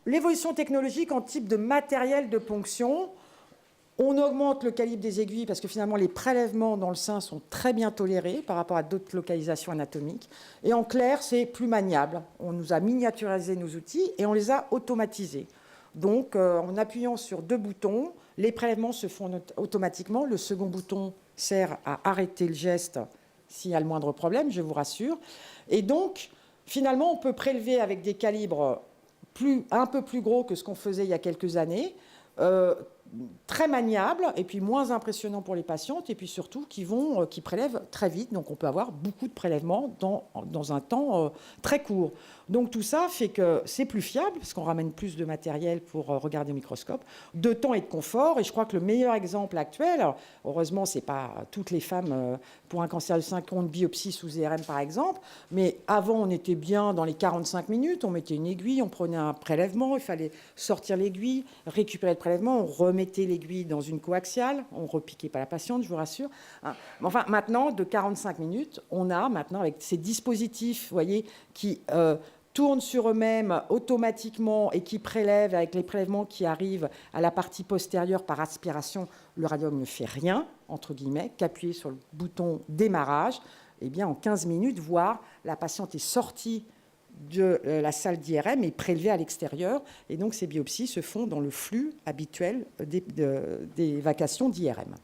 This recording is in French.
L'évolution technologique en type de matériel de ponction. On augmente le calibre des aiguilles parce que finalement les prélèvements dans le sein sont très bien tolérés par rapport à d'autres localisations anatomiques. Et en clair, c'est plus maniable. On nous a miniaturisé nos outils et on les a automatisés. Donc, en appuyant sur 2 boutons, les prélèvements se font automatiquement. Le second bouton sert à arrêter le geste s'il y a le moindre problème, je vous rassure. Et donc, finalement, on peut prélever avec des calibres un peu plus gros que ce qu'on faisait il y a quelques années, très maniable et puis moins impressionnant pour les patientes et puis surtout qui prélèvent très vite. Donc on peut avoir beaucoup de prélèvements dans un temps très court. Donc tout ça fait que c'est plus fiable parce qu'on ramène plus de matériel pour regarder au microscope, de temps et de confort. Et je crois que le meilleur exemple actuel, alors, heureusement c'est pas toutes les femmes pour un cancer du sein qui ont une biopsie sous IRM par exemple, mais avant on était bien dans les 45 minutes, on mettait une aiguille, on prenait un prélèvement, il fallait sortir l'aiguille, récupérer le prélèvement, on remettait l'aiguille dans une coaxiale, on ne repiquait pas la patiente, je vous rassure. Enfin, maintenant, de 45 minutes, on a maintenant, avec ces dispositifs, vous voyez, qui tournent sur eux-mêmes automatiquement et qui prélèvent, avec les prélèvements qui arrivent à la partie postérieure par aspiration, le radiologue ne fait rien, entre guillemets, qu'appuyer sur le bouton démarrage, et bien en 15 minutes, voire la patiente est sortie de la salle d'IRM est prélevée à l'extérieur. Et donc, ces biopsies se font dans le flux habituel des vacations d'IRM.